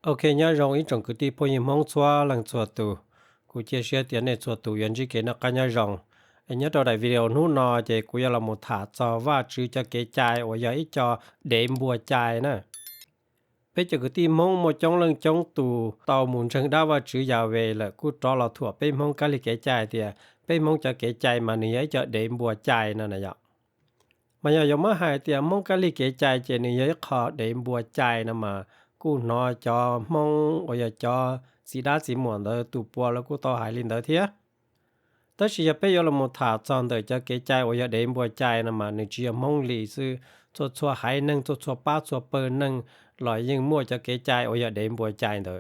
OK nhá rong ý trong cái tí po yếm mong xóa lăng xóa tù. Cú chia sẻ tiền này xóa tù yên chỉ cái nó cái nhá rong. Anh nhớ đầu đại video nú nọ thì cú là một thả cho và chữ cho cái chai ở giờ ít cho để bùa chai nè. Bây giờ cái tí mong một trong lăng trong tù tàu muốn chân đá và chữ giàu về là cú cho là thuộc bây mong cái cái chai thì bây mong cho cái chai mà này cho để bùa chai nè này ạ. Mà giờ mà hai thì mong cái cái chai chỉ này khó để bùa chai nè mà cú nói cho mong ở giờ cho sĩ đá sĩ muộn đó tụ bùa là cú to hải linh đó thế. Tất nhiên bây giờ là một thả chọn để cho cái chai ở giờ để bùa chai nè mà nếu chỉ mong lý sư cho hải nâng cho ba cho bờ nâng loại nhưng mua cho cái chai ở giờ để bùa chai đó.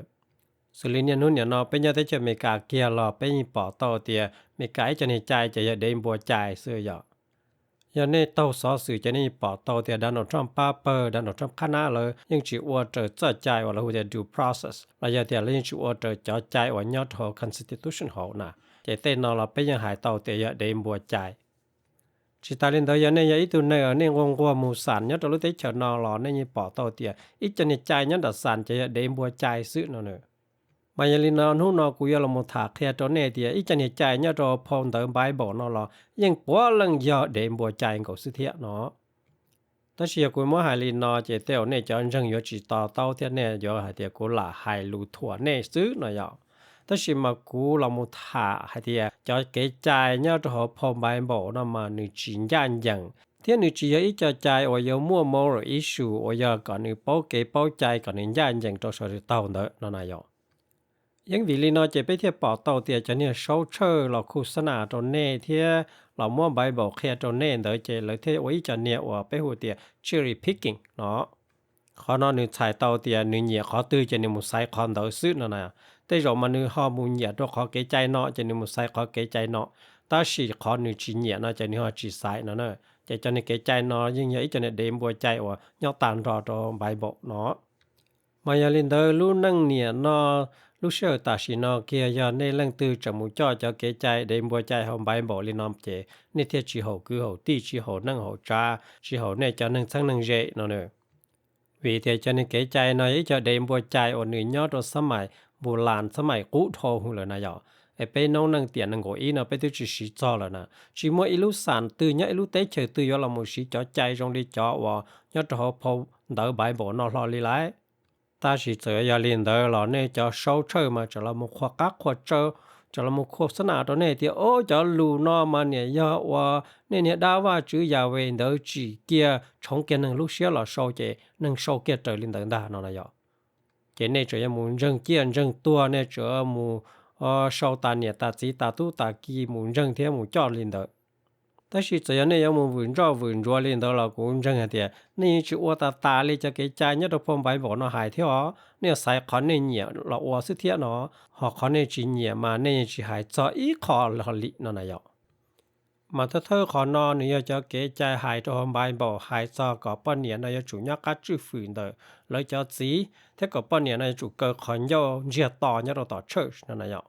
Sự liên nhân hôn nó bây giờ thấy cho mấy cả kia là bây giờ bỏ tàu tiền mấy cái cho nên chai cho giờ để bùa chai xưa giờ. Giờ này tàu xóa sự cho nên bỏ tàu thì đã nộp trong paper, đã nộp trong khả năng rồi, nhưng chỉ order cho chạy hoặc là hồi due process. Là giờ thì là chỉ order cho chạy hoặc nhớ thầu constitution hậu nè. Cái tên nó là bây giờ hải tàu thì giờ để mua chạy. Chỉ ta lên đó giờ này giờ ít tu này ở nên ngon qua mù sản nhớ trong lúc tới chờ nó là nên bỏ tàu thì ít cho nên chạy nhớ đặt sản cho giờ để mua chạy sự nó nữa. Mà giờ linh nó nó cũng là một thạc theo chỗ này thì ít cho nên chạy nhớ cho phong tới Bible nó là nhưng quá lần giờ để mua chạy của sự thiệt nó. Tất nhiên cũng mỗi hai linh nó chỉ theo này cho anh dân chỉ tao theo này giờ hai thì cũng là hai lũ thua này xứ nó vậy. Tất nhiên mà cũng là một thạc hai thì cho cái chạy nhớ cho phong Bible nó mà nữ chính nhân dân. Thế nữ chỉ ít cho chạy ở giờ mua moral issue ở giờ còn nữ bảo chạy còn nữ nhân dân cho sự tao nữa nó này vậy. ยังวิลีนอจะไปเที่ยวปอเต่าเตียจะเนี่ยโซเชอร์หลอกโฆษณาตรงนี้เที่ยหลอกมั่วใบบอกแค่ตรงนี้เดี๋ยวจะเลยเที่ยวไว้จะเนี่ยว่าไปหัวเตีย cherry picking เนาะขอนอนนึกใช้เต่าเตียนึกเนี่ยขอตื้อจะเนี่ยมุใส่คอนเดอซื้อนั่นน่ะแต่เรามานึกข้อมูลเนี่ยตัวขอเกใจเนาะจะเนี่ยมุใส่ขอเกใจเนาะแต่สิขอนึกจีเนี่ยเนาะจะเนี่ยจีใส่นั่นน่ะจะเนี่ยเกใจเนาะยิ่งใหญ่จะเนี่ยเดมบัวใจว่าย่อตานรอตัวใบบอกเนาะมายาลินเดอร์รู้นั่งเนี่ยเนาะlúc sau ta chỉ nói kia giờ nên lần từ trong một cho cái trái để mua trái hồng bài bỏ lên nom chế nên thiết chỉ hậu cứ hậu ti chỉ hậu năng hậu trà chỉ hậu này cho năng sang năng dễ nó nữa vì thế cho nên cái trái nói cho để mua trái ở nơi nhớ đó sớm mày bù làn sớm mày cũ thô hơn là này giờ ai bên nông năng tiền năng gội nó bên tôi chỉ xí cho là nè chỉ mỗi lúc sản từ nhớ lúc tết chờ từ do là một xí cho trái trong đi cho và nhớ cho họ phô đỡ bài bỏ nó lo đi lại ta chỉ chờ giờ liền đó là này cho sâu chơi mà cho là một khoa các khoa chơi cho là một khoa sân nào đó này thì cho lù nó mà nè giờ và nè đa và chữ giờ về đó chỉ kia trong cái năng lúc xưa là sâu chế năng sâu kia trở lên đằng đà nó là giờ cái này cho em muốn răng kia răng tua này cho muốn sâu ta nè ta chỉ ta tu ta kia muốn răng thế muốn cho lên đó但是这样呢，要么稳着领导了工人的，你去我打理这个家，你都放白包那还条，你晒看那年了我是天喏，好看那几年嘛，那是还早一考了理那那样。mà thơ khó nó nếu cho cái trái hại cho hôm bài bảo hại cho có bao nhiêu này chủ nhà các chữ phun đời lấy cho gì thế có bao nhiêu này chủ cơ khó nhau diệt tỏ nhau tỏ church nó này vậy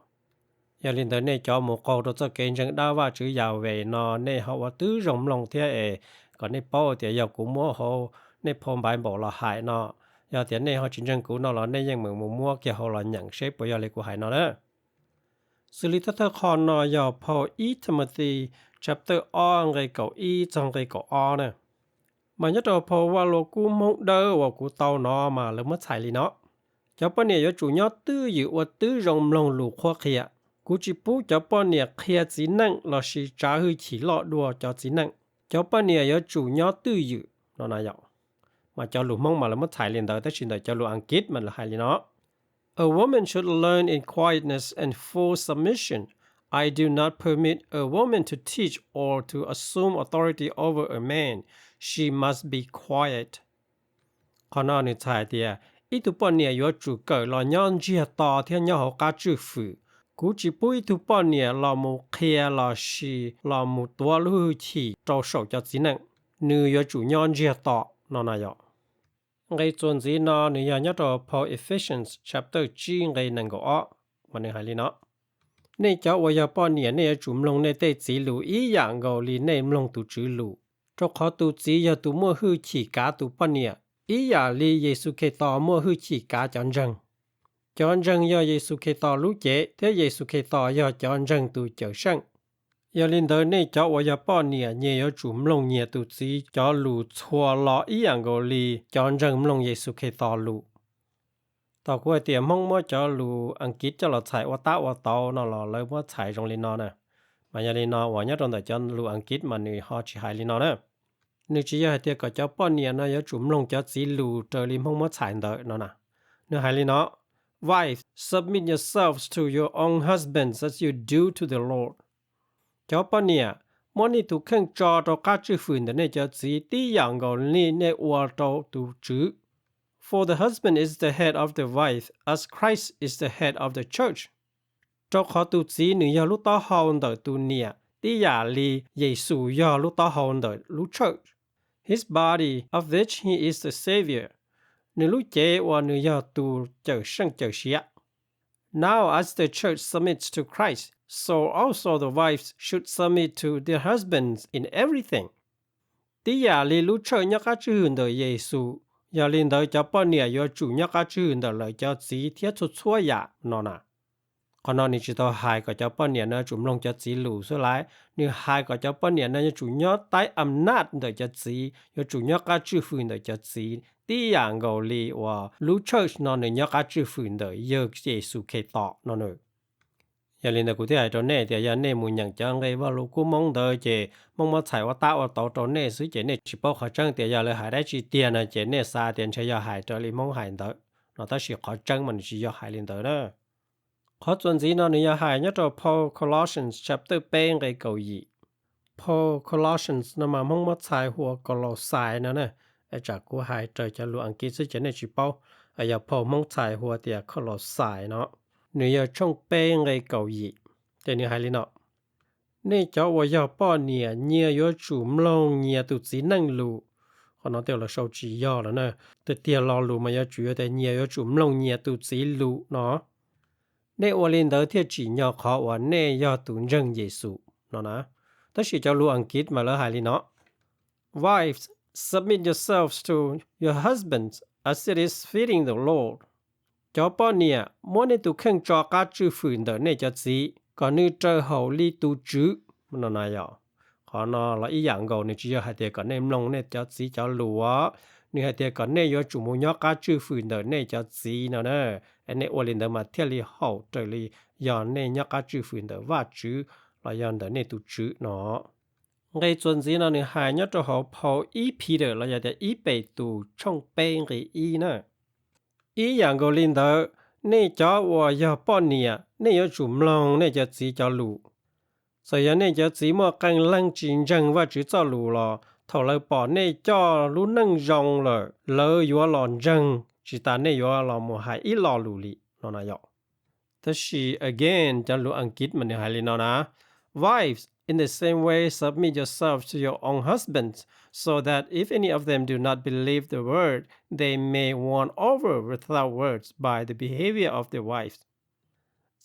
giờ linh tới này cho một câu đó cho cái chân đa và chữ giàu về nó này họว่าtứ rộng lòng thế ấy còn này bao thì giờ cũng mua họ này phong bài bảo là hại nó giờ thì này họ chính chân cũng nó là này ยัง mượn mua kia họ là nhận xếp bây giờ lại của hại nó đó xử lý thơ khó nó giờ Paul Timothy chapter 2 cái câu y trong cái câu o nè mà nhất là Paulว่าเรากูมองเด้อว่ากูเตาnó màแล้วmất xài li nó cho bao nhiêu chủ nhớ tư dựว่าtư rộng lòng lũ khoa kia cú chỉ bố cho bao nhiêu kia chỉ năng là sự trả hơi chỉ lọ đùa cho chỉ năng cho bao nhiêu chủ nhớ tư dự nó này vậy mà cho lũ mong mà là mất xài liền đời tới chuyện đời cho lũ ăn kết mà là hay li nó A woman should learn in quietness and full submission. I do not permit a woman to teach or to assume authority over a man. She must be quiet. ข้อนี้ใช่เดียอีทุกปนเนี่ยอยู่จุเกิดเราย้อนเจียต่อที่ย้อนเขาการจุฝืกูจีปุยทุกปนเนี่ยเราหมู่เคลียเราชีเราหมู่ตัวรู้ที่โจโฉจะจีนังเนื้ออยู่จุย้อนเจียต่อนอนายไงจนจีนอเนื้อยัดต่อ Paul Ephesians chapter 9ไงนั่งก็อ้อมันในหายลีเนาะในเจ้าวิญญาณเนี่ยในจุ่มลงในเตจีลูอีอย่างก็ลีในมลงตุจืลูเจ้าขอตุจีอย่าตุมั่วหื้อฉีกาตุปเนี่ยอีอย่างลีเยซูเคต่อมั่วหื้อฉีกาจันจัง chọn rừng do Giêsu Kitô lũ chế thế Giêsu Kitô do chọn rừng tu chở sân giờ linh đời này cho我要把你也要主弄你肚子叫路错了一样个里chọn rừng弄Giêsu Kitô路ต่อ过เตียมห้องมั่วจอลูอังกฤษจะเราใช้ว่าตาว่าโตนอเราเลยว่าใช้ตรงลินอนะมายาลินอว่าเนี่ยตรงแต่จนลูอังกฤษมันนี่ฮอชิหายลินอนะนึกจีอยากเตียก็จะป้อนเนี่ยนะอย่าจุ่มลงจะสีลูเจอลิมห้องมั่วใช้เด้อนอนะนึกหายลินอ Wives submit yourselves to your own husbands as you do to the Lord จะป้อนเนี่ยมั่วนี่ถูกเครื่องจอตัวก้าจื้อฝืนแต่เนี่ยจะสีตีอย่างก็นี่เนี่ยวัวโตตูจื้อFor the husband is the head of the wife, as Christ is the head of the church. เจ้าขอตุจีหนึ่งยาลุต้าฮอนเดตุเนียที่ยาลีเยซูยาลุต้าฮอนเดลุ church. His body, of which he is the savior. หนึ่งลุเจว่าหนึ่งยาตูเจ้าช่างเจ้าเชีย Now as the church submits to Christ, so also the wives should submit to their husbands in everything. ที่ยาลีลุ church ยักษ์ชื่อเดเยซูอย่าลินเดอจะป้อนเนี่ยอย่าจุญกาจืนเดเลยจะสีเทียชุดชั่วยานอนะขณะนี้จิตหายก็จะป้อนเนี่ยนะจุ่มลงจะสีหลู่สุดหลายนี่หายก็จะป้อนเนี่ยนะจุญใต้อำนาจเดจะสีอย่าจุญกาจืฟื้นเดจะสีที่อย่างเกาหลีว่าลูเชิร์ชนอนเนี่ยกาจืฟื้นเดเยกเยซูเคตอนอนอย่าลินเดกูที่ไอ้ตัวเน่เดียยันเน่มุนอย่างจังเลยว่าลูกกูมองเดเจมองมาใส่ว่าตาว่าตัวเน่ซื้อเจเน่ชิปเขาจังเดียยาเลยหายได้จีเตียนะเจเน่ซาเตียนใช้ยาหายตัวลิมองหายเดเราต้องสิเขาจังมันสิยาหายลินเดเนอะเขาจวนจีนอนยาหายเนี่ยตัว Paul Colossians chapter เป็นไงเกาหลี Paul Colossians นำมามองมาใส่หัวกอลอไซนะเนี่ยไอจากกูหายเจอจะรู้อังกฤษซื้อเจเน่ชิปไอยา Paul มองใส่หัวเตียกอลอไซเนาะ你要从边个交易，这你还里呢？你叫我要把你要主弄你都只能路，可能掉了手机要了呢，这掉了路嘛要主要的你要主弄你都只路喏。你我领导贴只要考我你要都认耶稣，喏呢？但是叫路อังกฤษมาแล้วหาย里เนาะ Wives, submit yourselves to your husbands as it is fitting the Lord.จะป้อนเนี่ยมัวในตุเครื่องจอกาจื้อฝืนเดอเนี่ยจะสีก่อนนี้เจอเขาลีตูจื้อมันนายขอนอละอีอย่างก็เนี่ยจะให้เดียก่อนเนี่ยลงเนี่ยจะสีจะหลัวนี่ให้เดียก่อนเนี่ยยจุมุยกาจื้อฝืนเดอเนี่ยจะสีเนาะอันนี้อลินเดอมาเที่ยวลีเขาเจอลีย้อนเนี่ยยกาจื้อฝืนเดอว่าจื้อละย้อนเดอเนี่ยตูจื้อเนาะไงจนสีเนาะเนี่ยหายเนี่ยจะเขาพออีพีเดอละอย่าเดียอีไปตูช่องเป็นกับอีเนาะ一样个领导，你叫我要帮你啊，你要主动，你就自找路。所以你就只么跟人竞争或者找路了，头来把你叫路能用了，路要乱争，只但你要乱么还一老路里，那样。但是 again，讲路อังกฤษมัน还里那 ，wives in the same way submit yourselves to your own husbands. So that if any of them do not believe the word, they may won over without words by the behavior of their wives.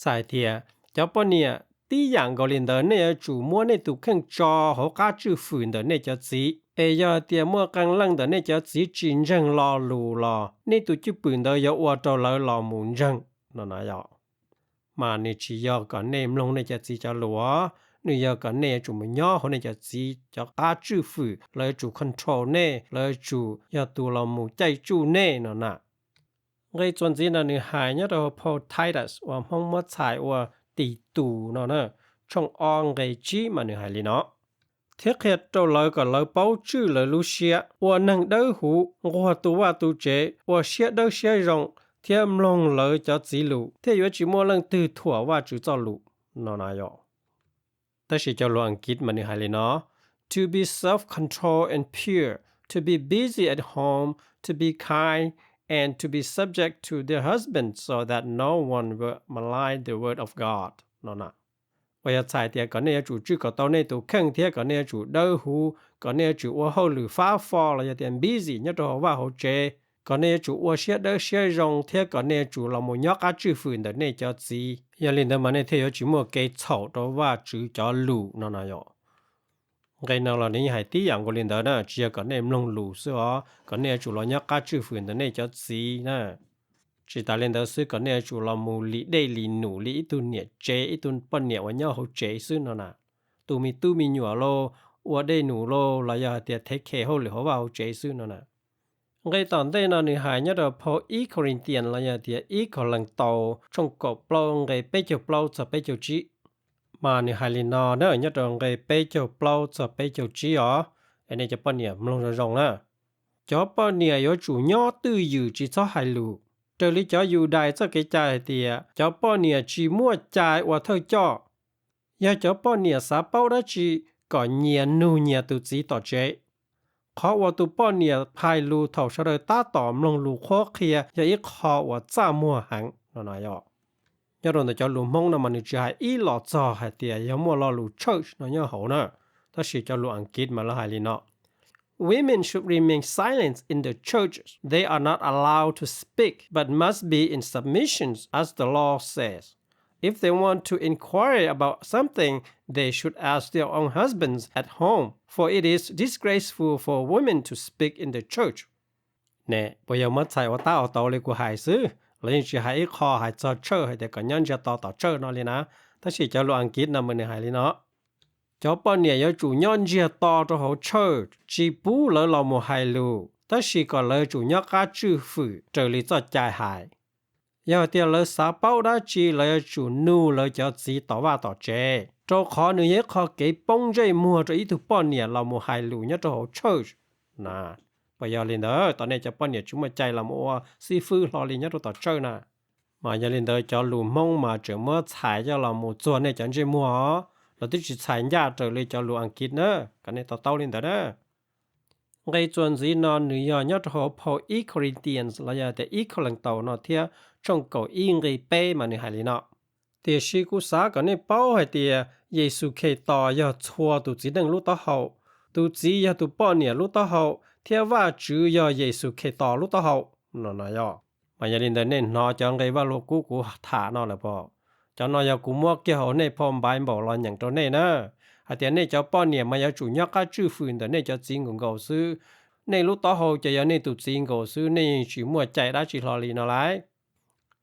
สายเทียเจ้าปนเนี่ยที่อย่างก็เรียนเดินเนี่ยจูมัวในตุเครื่องจอเขาก้าจื้อฝืนเดินเนี่ยจะจียาเตียมัวกังลังเดินเนี่ยจะจีจินจังรอลูรอนี่ตุจื้อปืนเดินยาวัวตัวเลยรอหมุนจังนั่นนะมาในชียอก่อนเนมลงเนี่ยจะจีจะหลัว你要个呢主么鸟和那叫自叫阿支付来主 control 呢来主要多了木在主呢那ไงจวนจีนนี่หายเนี่ยเราพอ Titus ว่าห้องมัดสายว่าตีตูเนาะช่องอองไงจีมันนี่หายเลยเนาะเทียบเทียบตัวเลยก็เลยเป้าชื่อเลยลูเชียว่านั่งเด้อหูว่าตัวเจว่าเชียเด้อเชียรงเทียมลงเลยจะจีลูเทียอยู่จีมัวเรื่องตื่นถั่วว่าจูจ้าลูเนาะนายแต่สิเจ้าลอังกฤษมันนี่หายเลยเนาะ to be self-controlled and pure, to be busy at home, to be kind, and to be subject to their husbands so that no one will malign the word of God นั่นน่ะว่าจะใช้เตียก่อนเนี่ยจู่ก็ต้องเนี่ยตัวเครื่องเทียก่อนเนี่ยจู่เด้อหูก่อนเนี่ยจู่ว่าเขาหรือฟ้าฟอแล้วจะเตียน busy เนี่ยตัวว่าเขาเจก่อนเนี่ยจู่ว่าเสียเด้อเสียรงเทียก่อนเนี่ยจู่เราไม่ยกอาจื้อฝืนเด้อเนี่ยจะจีอย่าเล่นเด้อมันเนี่ยเทียจู่มัวเกยเฉาตัวว่าจื้อจะลู่นั่นน่ะย่อไงนั่นเราเนี่ยให้ตีอย่างก็เล่นเด้อนะจีก่อนเนี่ยลงลู่ซะอ๋อก่อนเนี่ยจู่เรายกอาจื้อฝืนเด้อเนี่ยจะจีนะ chỉ ta lên đó sư có nè chủ là mù lý đây lý nụ lý tu nhẹ chế ít tu bận nhẹ và nhau hậu chế sư nó nè tu mi nhua lô và đây nụ lô là giờ tiệt thế khe hậu lửa vào chế sư nó nè cái tòn đây nó nữ hài nhất là Paul ý Corinthian là giờ tiệt ý có lần tàu trong cổ plau cái bê chầu plau cho bê chầu chí mà nữ hài liền nó nữa nhất là cái bê chầu plau cho bê chầu chí ó anh này cho bận nhẹ mông rong nè cho bận nhẹ có chủ nhỏ tư dự chỉ cho hai lũ这里叫犹大这个家的，叫半年去末家我头叫，要叫半年啥包的去个年奴年都知道这，考我都半年派路头上的打倒弄路khó khăn，要一考我怎么行，那样。要让那叫路蒙那么你只还一老早还的，要么老路 church 那样好呢，但是叫路安吉嘛了还里呢。Women should remain silent in the churches. They are not allowed to speak, but must be in submission, as the law says. If they want to inquire about something, they should ask their own husbands at home, for it is disgraceful for women to speak in the church. เนี่ยพอยมัดใส่ว่าตาเอาต่อเลยกูหายซื้อแล้วยังจะหายคอหายจอเชื่อให้แต่ก่อนยันจะต่อเชื่อนั่นเลยนะถ้าสิจะรู้อังกฤษนะมันหายเลยเนาะcho bao nhiêu有主nhân chia to cho hỗ trợ chỉ bù lỡ là một hai lù tất sĩ có lỡ chủ nhân cá chữ phụ trở lý cho chạy hại giờ tiền lỡ xã bao đã chỉ lỡ chủ nu lỡ cho chỉ tỏ và tỏ chế cho khó nữa nhé khó cái bông dây mua cho ít thu bao nhiêu là một hai lù nhé cho hỗ trợ nè bây giờ lên đó tao này cho bao nhiêu chúng mà chạy là một sư phụ lo lên nhé cho tỏ chế nè mà giờ lên đó cho lù mông mà chỉ mua xài cho là một chuột này chẳng chỉ muaเราที่จะใช้ยาเจอเลยจะรู้อังกฤษเนอะกันในต่อเต้าลินแต่เนอะไงส่วนสีนอนหรือยอดหัวพออีคอรินเตียนส์เราอยากแต่อีคอลังเต่าเนาะเทียช่องเก่าอีไงเป้มาในหายลีเนาะเตียชีกุสากันในเป้าให้เตียเยซูเคต่อยอดชัวตุจีนึงรู้ต่อเขาตุจียอดตุป้อนเนี่ยรู้ต่อเขาเทียว่าจือยอเยซูเคต่อรู้ต่อเขาเนาะนะยอมายาลินเดเน่นเนาะจังไงว่าโลกูถาเนาะแหละพ่อcho nó giờ cũng mua cái hồ này phong bài bảo là những chỗ này nữa à tiền này cho bao nhiêu mà giờ chủ nhà các chữ phun đó này cho chính của cầu sư này lúc đó hồ cho giờ này tụt chính cầu sư này chỉ mua chạy đã chỉ lo lì nó lại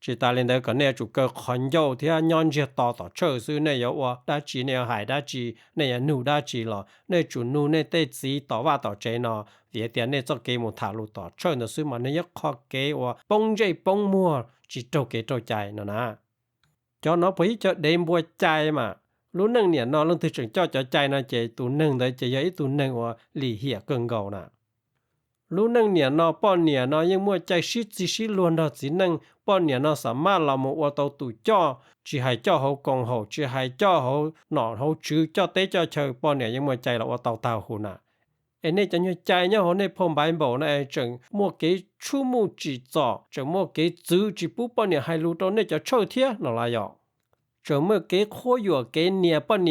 chỉ ta lên đây cái này chủ cơ khẩn dâu thì nhon chia tỏ chơi sư này giờ wa đã chỉ này hải đã chỉ này nụ đã chỉ là này chủ nụ này tê chỉ tỏ và tỏ chế nó vì tiền này cho cái một thả lụ tỏ chơi nó sư mà này khó cái wa bông dây bông mua chỉ trâu cái trâu chạy nó nè cho nó phải cho đêm bùa chạy mà lúc nâng nè nó lưng thực sự cho chạy nó chạy tụ nâng đấy chạy ấy tụ nâng và lì hiệp cơn gầu nè lúc nâng nè nó bọn nè nó nhưng mua chạy xít luôn đó chỉ nâng bọn nè nó sắm mà là một ô tô tụ cho chỉ hay cho hậu công hậu chỉ hay cho hậu nọ hậu chữ cho tế cho chờ bọn nè nhưng mua chạy là ô tô tàu hù nè anh này cho như chạy nhá họ này phong bài bảo này chẳng mua cái chú mu chỉ cho chẳng mua cái chữ chỉ bút bọn nè hay lú đó này cho chơi thiệt nó là vậy chẳng mua cái khối dừa cái nè bọn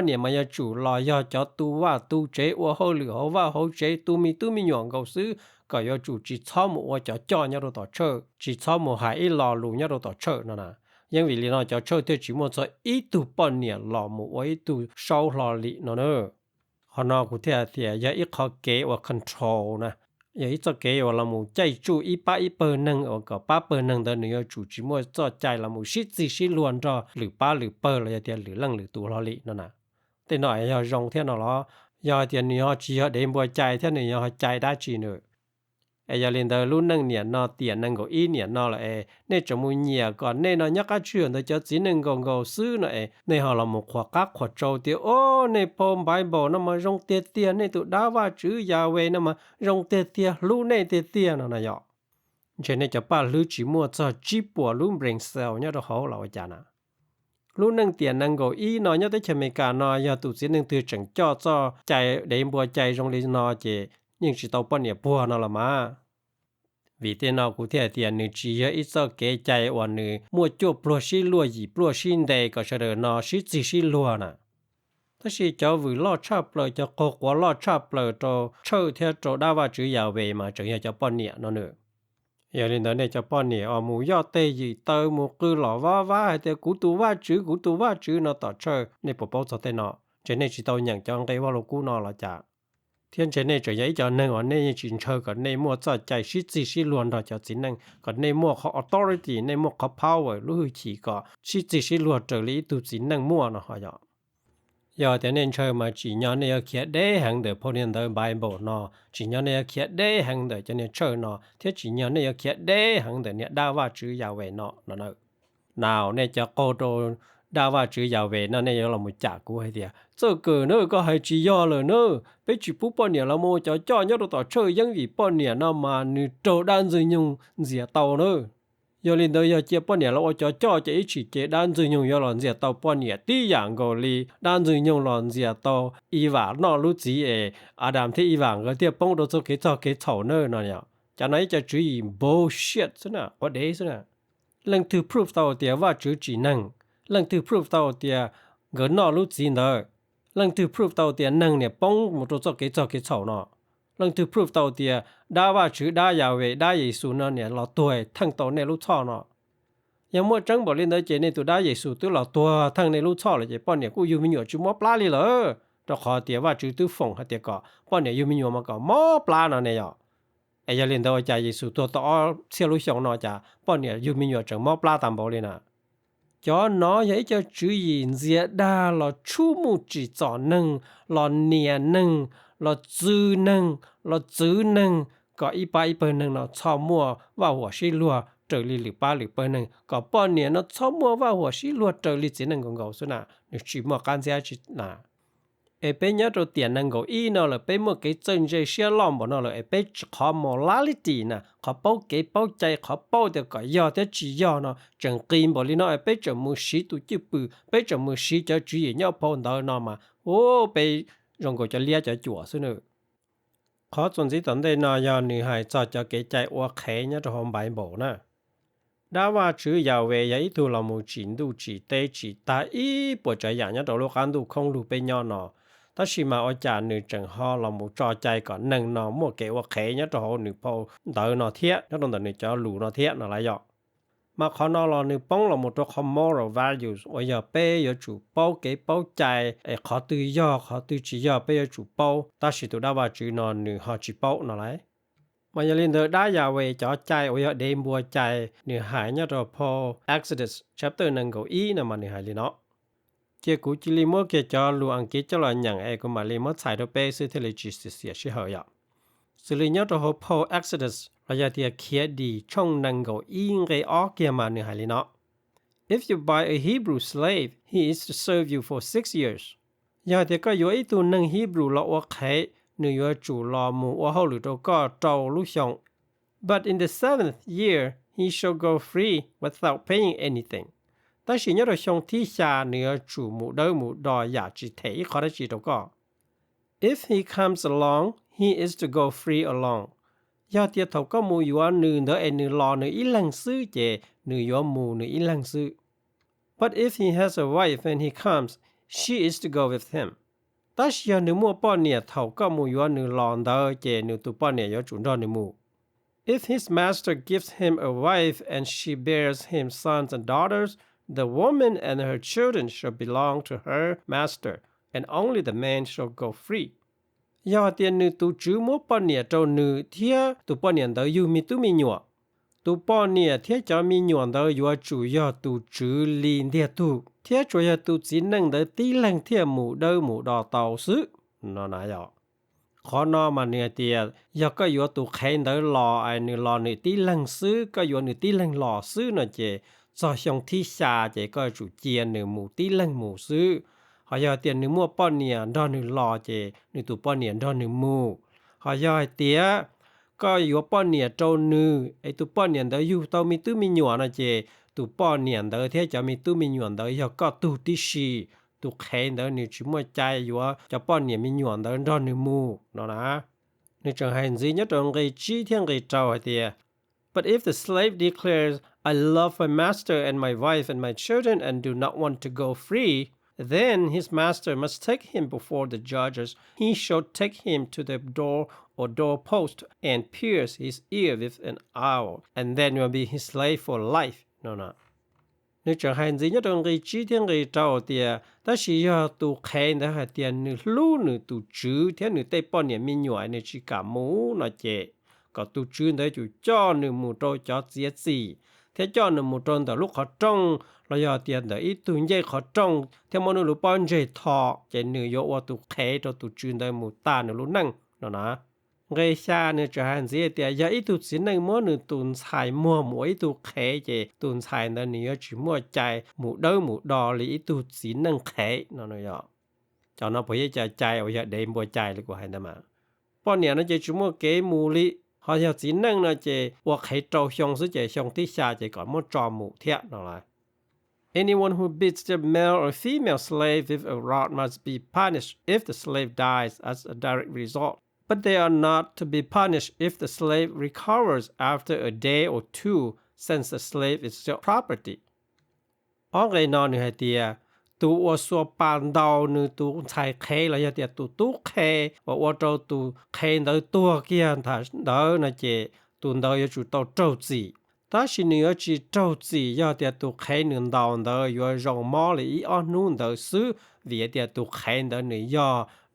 nè mà nhà chủ là do cho tu và tu chế và hậu lửa hậu và hậu chế tu mi nhọn cầu sư có do chủ chỉ cho một cho nhau đồ chơi chỉ cho một hai lò lú nhau đồ chơi nó nè nhưng vì lý nó cho chơi thì chỉ mua cho ít tu bọn nè lò một ít tu sau lò lì nó nữa họ nói cụ thể thì giờ ít khó kế và control nè giờ ít cho kế và là một chạy chủ ít bơ nâng và có ba bơ nâng đó nữa chủ chỉ mua cho chạy là một shit luôn cho lử bơ là giờ lử lăng lử tụ lo lị nó nè thế nói giờ rong thế nào đó giờ thì nữa chỉ họ để mua chạy thế này họ chạy đã chỉ nữa giờ lên đó luôn nâng nhẹ nó tiền nâng có ít nhẹ nó là nên cho mua nhẹ còn nên nó nhắc cái chuyện đó cho chỉ nâng gầu xứ này nên họ là một khoa các khoa trâu thì ô nên phong bài bảo nó mà rong tiền nên tụi đá vào chữ già về nó mà rong tiền luôn này tiền nó này vậy cho nên cho ba lú chỉ mua cho chip của luôn bring sale nhá đó họ là vậy nè luôn nâng tiền nâng gầu ít nó nhá tới cho mấy cả nó giờ tụi chỉ nâng từ chẳng cho chạy để mua chạy rong lên nó chỉ nhưng chỉ tao bao nhiêu bùa nó là mà vì thế nào cụ thể tiền nữ chỉ ít cho cái chạy ở nữ mua chỗ bùa xí lúa gì bùa xin đây có sẽ được nó xí lúa nè thế thì cháu vừa lo chắp lời cho cô quá lo chắp lời cho chơi theo chỗ đa và chữ giàu về mà chẳng cho bao nhiêu nó nữa giờ lên đó này cho bao nhiêu ở mù do tê gì tơ mù cứ lọ vá hay theo cú tu vá chữ nó tỏ chơi nên bộ bao cho tên nó cho nên chỉ tao nhận cho cái vào lô cú nó là chả 天前呢就有一种人呢进车个内幕在在是自是乱到就只能个内幕เขา authority 内幕เขา power รู้起个是自是乱这里都只能มั่วเนาะฮะ要แต่เนี่ยเชิญมาจีนเนี่ยเขียนได้หังเดพอเนี่ยเดไบเบิลเนาะจีนเนี่ยเขียนได้หังเดจะเนี่ยเชิญเนาะที่จีนเนี่ยเขียนได้หังเดเนี่ยดาว่าจื้อยาเวเนาะนั่นnàoเนี่ยจะโกโตดาว่าจื้อยาเวนั่นเนี่ยเราไม่จักกูให้เดีย这个呢ก็ให้จียอเลยเนาะไปจีปุ๊บปอเนี่ยเราโมจะจ่อเนี่ยต่อเชิญยังวีปอเนี่ยเนาะมานี่โตด้านจึงยงเสียเตาเนาะ要领导要接半年了，我叫一起接单子用要让人到半年第样个哩，单子用让人到一万那路子诶，阿达ที่一万个啲帮到做给炒呢那样，จากนั้นจะ注意 bullshit ซะนะว่าเด้ซะนะเรื่องที่ proof 到เดียว่าจื้อจีนังเรื่องที่ proof 到เดียเงินนอ路子เนาะเรื่องที่ proof 到เดียนังเนี่ย帮หมด做给炒เนาะเรื่องที่ proof 到เดียดาว่าชื่อดายาเวดาเยซูเนาะเนี่ยเราตัวทั้งตัวในลูกช่อเนาะยังมั่วจังบ่เล่นได้เจในตัวดาเยซูตัวเราตัวทั้งในลูกช่อเลยเจป้อนเนี่ยกูอยู่มีอยู่จุหม้อปลาเลยเหรอเราขอเตียว่าจื้อตู้ฝงหาเตียก็ป้อนเนี่ยอยู่มีอยู่มาก็หม้อปลาเนาะเนี่ยไอ้ยาเล่นได้ว่าใจเยซูตัวต่อเสียลูกช่องเนาะจ้ะป้อนเนี่ยอยู่มีอยู่จังหม้อปลาตามบ่เลยนะจอเนาะอย่าจะจื้อยินเสียดาเราชูมูจิจ่อนึงเราเนียนึงเราจื้อนึงเราจื้อนึงก็อีปาอีเปิ้นนึงเนาะชอบมั่วว่าหัวสิลัวเจอลิหรือป้าหรือเปิ้นนึงก็ป้อนเนี่ยเนาะชอบมั่วว่าหัวสิลัวเจอลิจินึงของเขาซุน่ะนี่สิมั่วกันเสียจิน่ะเอเปญะตัวเตียนนึงก็อีเนาะละเปมั่วเกจงใจเสียล้อมบ่เนาะละเอเปขอ morality น่ะขอเป้าเกเป้าใจขอเป้าแต่ก็ยอแต่จิยอเนาะจังกินบ่ลิเนาะเอเปจะมือสิตุจิปือเปจะมือสิจะจุยเนาะพอเนาะเนาะมาโอ้ไปรองก็จะเลียจะจั่วซุเนาะขอจนสิตอนได้นายา女孩จะเกใจอวแขเนี่ยจะหอมใบบ่นะดาว่าจื้อยาเวยาอีตุลามูจินดูจิเตจิตาอีปวดใจอย่างเนี่ยตัวลูกคันดูคงดูไปย่อเนาะถ้าสิมาอาจารย์นึจังฮอลามูจอใจก่อนนึงเนาะมั่วเกว่าแขเนี่ยจะหอนึพอเตอเนาะเทียแล้วตอนนี้จะหลูเนาะเทียเนาะหลายอย่างมาขอนอรอนึป้องเราหมดตัวคอม moral values ว่าอย่าเป้อย่าจู่เป้าเก๋เป้าใจไอ้ขอตื้อย่อขอตื้อจีย่อเป้อย่าจู่เป้าตาสิตัวดาว่าจื้อนอนนึหอจีเป้าเนาะหลายมันจะเล่นเดอได้ยาเวจ่อใจว่าอย่าเดมบัวใจเนื้อหายเนี่ยตัวพอ Exodus chapter 1ก็อีนะมันเนื้อหายเลยเนาะเจ้ากูจิลิมัวเกจอลูอังกฤษจะลอยอย่างไอ้ก็มาเลยมัดใส่ตัวเป้ซื้อเทเลจิสเสียชื่อเหรอสุริยะตัวพอ Exodusเราจะเตียเขียดีช่องนังก็อิงเกออกเกียมาเนื้อหายเลยเนาะ If you buy a Hebrew slave, he is to serve you for 6 years. อย่าเตียก็อยู่ไอ้ตัวนังฮีบรูเราว่าใครเนื้อจู่รอมูว่าเขาหรือตัวก็เจ้าลูกชง But in the 7th year, he shall go free without paying anything. แต่สิ่งนี้เราชงที่ชาเนื้อจู่มูเดิมมูดอยอยากจิเทขอได้จิตัวก็ If he comes along, he is to go free along.ยาเตียเท่าก็มูอยู่ว่าหนึ่งเดอเอหนึ่งรอหนึ่งอีหลังซื้อเจหนึ่งอยู่มูหนึ่งอีหลังซื้อ But if he has a wife and he comes, she is to go with him. แต่เสียหนึ่งมัวป้อนเนี่ยเท่าก็มูอยู่ว่าหนึ่งรอเดอเจหนึ่งตัวป้อนเนี่ยอยู่จุดรอหนึ่งมู If his master gives him a wife and she bears him sons and daughters, the woman and her children shall belong to her master, and only the man shall go free.ยาเตียนนึตูจื้อมัวป้อนเนี่ยเจ้านึเทียตูป้อนเนี่ยเดออยู่มีตุมีหนัวตูป้อนเนี่ยเทียจะมีหนัวเดออยู่จู่ยาตูจื้อลีนเทียตูเทียจ่วยตูจีนังเดอตีแรงเทียหมู่เดอหมู่ดอเตาซื้อนอนายอขอนอมาเนี่ยเตียยาก็อยู่ตูแคนเดอรอไอนึรอนึตีแรงซื้อก็อยู่นึตีแรงรอซื้อน่ะเจซอชงที่ชาเจก็จู่เจียนนึหมู่ตีแรงหมู่ซื้อhọ giờ tiền nữ mua bao nhiêu đó nữ lò chứ nữ tụ bao nhiêu đó nữ mua họ giờ tiền có yếu bao nhiêu trâu nữ ấy tụ bao nhiêu đó yếu tao mi tụ mi nhọn là chứ tụ bao nhiêu đó thế cho mi tụ mi nhọn đó giờ có tụ tí xì tụ khen đó nữ chỉ mua trái yếu cho bao nhiêu mi nhọn đó nữ mua nó nè nữ chẳng hạn gì nhất trong cái chi thiên cái trâu thì But if the slave declares I love my master and my wife and my children and do not want to go free,Then his master must take him before the judges. He shall take him to the door or doorpost and pierce his ear with an awl, and then will be his slave for life. No. 你这还是一种个几天个照的，但是要都看的还点你路你都知，天你得半年没用你去干么那些，个都知的就叫你木头叫节子，天叫你木头的路好重，เรา要点的一吨嘢好重，天么你路半节套，这你要我都看到都知的木大你路能，喏呐。Ngay xa nè trở hạn dễ tìa ya ít tụt xin nâng mua nè tùn xài mua mỗi tụt khế dễ tùn xài nè nè chỉ mua chạy mũ đâu mũ đỏ lý ít tụt xin nâng khế nó nói ya cho nó bởi chạy chạy ở ya để mua chạy được của hai mà bọn nè nó chỉ mua kế mũ lý họ ya xin nâng nó chỉ hoặc khế trâu xong sức chỉ xong tí xa chỉ còn mua trò mũ thiệt nó lại Anyone who beats the male or female slave with a rod must be punished if the slave dies as a direct result. But they are not to be punished if the slave recovers after a day or two, since the slave is still property. อ๋อไงนอนนี่เตียตัวสัวปานดาวนี่ตัวใช้เคแล้วเตียตัวเคว่าเจ้าตัวเคเดอตัวเกียนถ้าเดอนะเจตัวเดออยู่จุดตัวเจ้าจีถ้าสิเนื้อจีเจ้าจียาเตียตัวเคหนึ่งดาวเดออยู่รองมอเลยอีอ้อนู่นเดอซื้อเวียเตียตัวเคเดอนี่ยา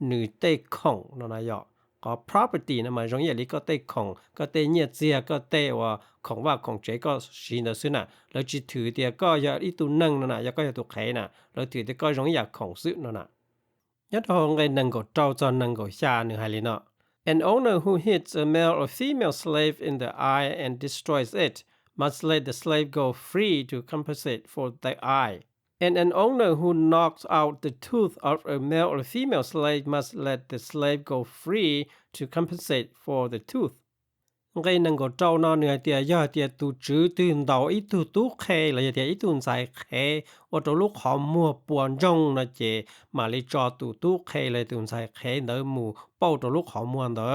หนึ่งเตะของนั่นนะยาก็ property นะมัน容易里ก็เตะของก็เตะเนี่ยเจียก็เตะว่าของว่าของเจก็สินซื้อน่ะแล้วจิถือเตียก็อย่าอีตัวนึงนั่นน่ะอย่าก็อย่าตัวไขน่ะแล้วถือเตียก็容易ของซื้อนั่นน่ะยัดห้องไอ้นึงก็เจ้าจอนึงก็ชานึงให้ลิเนาะ An owner who hits a male or female slave in the eye and destroys it must let the slave go free to compensate for the eye.And an owner who knocks out the tooth of a male or female slave must let the slave go free to compensate for the tooth. ไงนั่งก็เจ้านอนเหนื่อยเตียย่าเตียตูจื้อตื่นเดาอีตูตู้เคเลยเตียอีตูนใส่เคว่าตัวลูกขอมัวปวนจงนะเจมาเลยจอตู้เคเลยตูนใส่เคเดอหมู่เป้าตัวลูกขอมัวเดอ